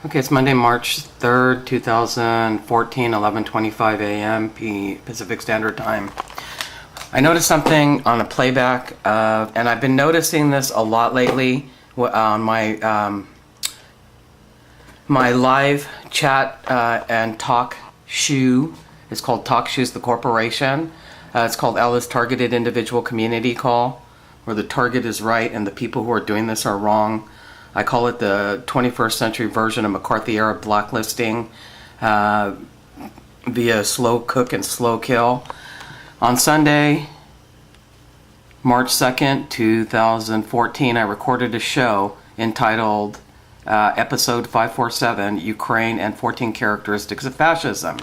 Okay, it's Monday, March 3rd, 2014, 11:25 a.m. Pacific Standard Time. I noticed something on a playback, and I've been noticing this a lot lately on my live chat and talk shoe. It's called Talk Shoes the Corporation. It's called Ella's Targeted Individual Community Call, where the target is right and the people who are doing this are wrong. I call it the 21st century version of McCarthy-era blacklisting via slow cook and slow kill. On Sunday, March 2nd, 2014, I recorded a show entitled Episode 547, Ukraine and 14 Characteristics of Fascism.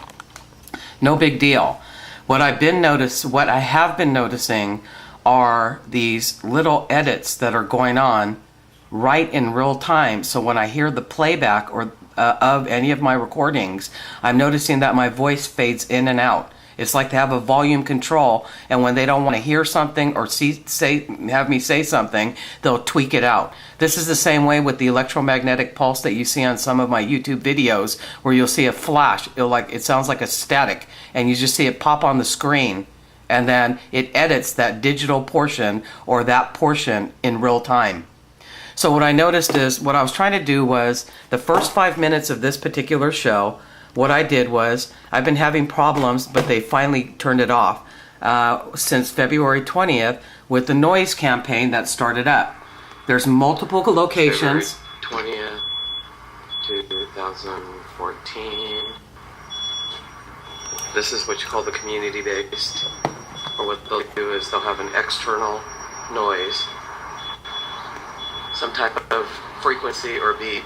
No big deal. What I have been noticing are these little edits that are going on right in real time. So when I hear the playback of any of my recordings, I'm noticing that my voice fades in and out. It's like they have a volume control, and when they don't want to hear something or have me say something, they'll tweak it out. This is the same way with the electromagnetic pulse that you see on some of my YouTube videos, where you'll see a flash. It sounds like a static, and you just see it pop on the screen, and then it edits that digital portion or that portion in real time. So what I noticed is, what I was trying to do was, the first 5 minutes of this particular show, what I did was, I've been having problems, but they finally turned it off since February 20th with the noise campaign that started up. There's multiple locations. February 20th, 2014. This is what you call the community-based. Or what they'll do is they'll have an external noise, some type of frequency or beat,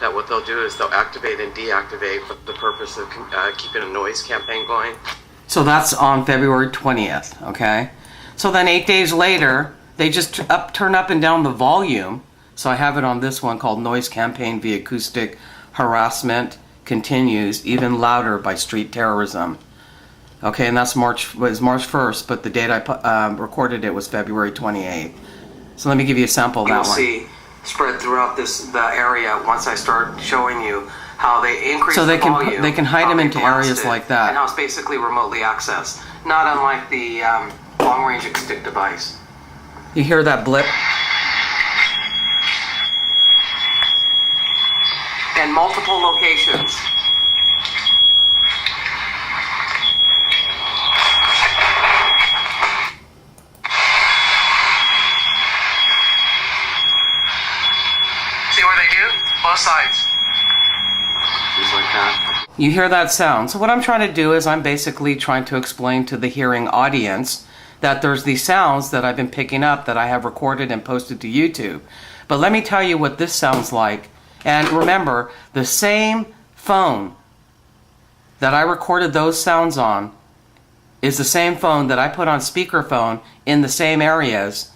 that what they'll do is they'll activate and deactivate for the purpose of keeping a noise campaign going. So that's on February 20th, okay? So then 8 days later, they just turn up and down the volume. So I have it on this one called Noise Campaign via Acoustic Harassment Continues Even Louder by Street Terrorism. Okay, and that's March 1st, but the date I recorded it was February 28th. So let me give you a sample of that one. You'll see spread throughout the area once I start showing you how they increase the volume. So they can hide them into areas like that. And how it's basically remotely accessed. Not unlike the long-range stick device. You hear that blip? And multiple locations. Both sides. Just like that. You hear that sound. So what I'm trying to do is I'm basically trying to explain to the hearing audience that there's these sounds that I've been picking up that I have recorded and posted to YouTube. But let me tell you what this sounds like. And remember, the same phone that I recorded those sounds on is the same phone that I put on speakerphone in the same areas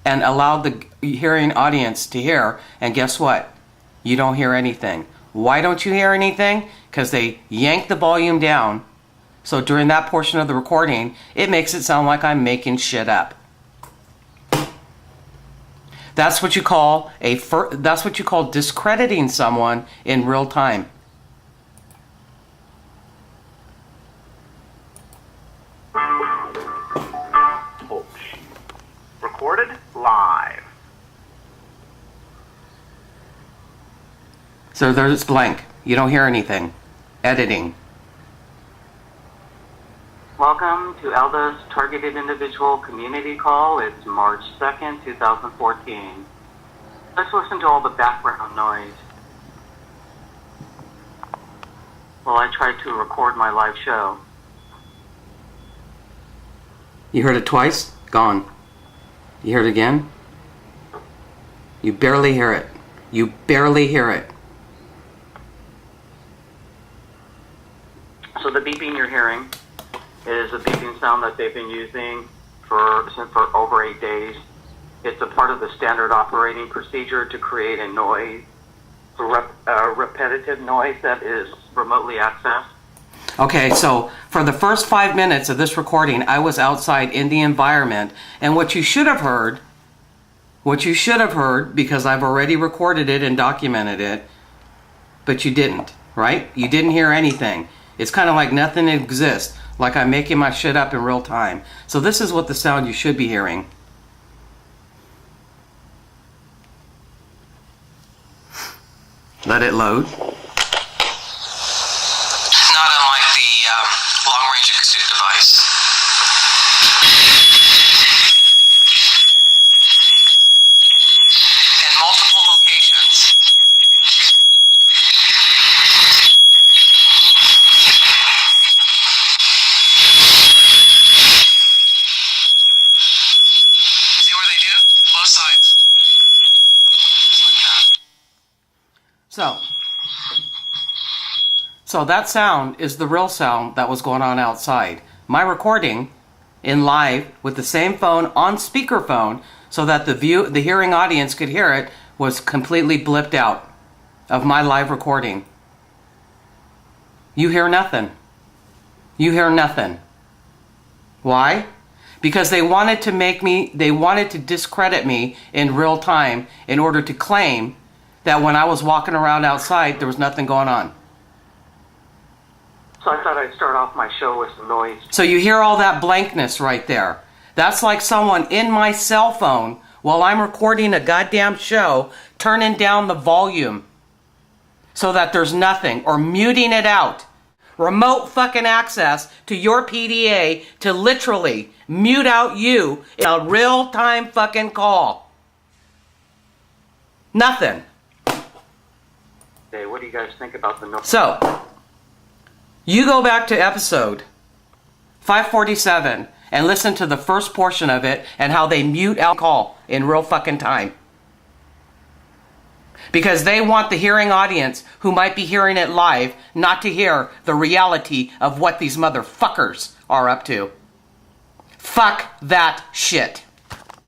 and allowed the hearing audience to hear. And guess what? You don't hear anything. Why don't you hear anything? Because they yank the volume down. So during that portion of the recording, it makes it sound like I'm making shit up. That's what you call discrediting someone in real time. Recorded live. So there's blank. You don't hear anything. Editing. Welcome to Elda's Targeted Individual Community Call. It's March 2nd, 2014. Let's listen to all the background noise while I try to record my live show. You heard it twice? Gone. You heard it again? You barely hear it. You barely hear it. So the beeping you're hearing is a beeping sound that they've been using for over 8 days. It's a part of the standard operating procedure to create a noise, a repetitive noise that is remotely accessed. Okay, so for the first 5 minutes of this recording, I was outside in the environment, and what you should have heard, because I've already recorded it and documented it, but you didn't, right? You didn't hear anything. It's kind of like nothing exists, like I'm making my shit up in real time. So this is what the sound you should be hearing. Let it load. Not unlike the long-range acoustic device. In multiple locations. See what they do? Both sides. Just like that. So that sound is the real sound that was going on outside. My recording in live with the same phone on speakerphone so that the hearing audience could hear it was completely blipped out of my live recording. You hear nothing. You hear nothing. Why? Because they wanted to discredit me in real time in order to claim that when I was walking around outside, there was nothing going on. So I thought I'd start off my show with some noise. So you hear all that blankness right there. That's like someone in my cell phone while I'm recording a goddamn show, turning down the volume so that there's nothing, or muting it out. Remote fucking access to your PDA to literally mute out you in a real-time fucking call. Nothing. Hey, what do you guys think about the noise? So, you go back to episode 547 and listen to the first portion of it and how they mute out call in real fucking time. Because they want the hearing audience who might be hearing it live not to hear the reality of what these motherfuckers are up to. Fuck that shit.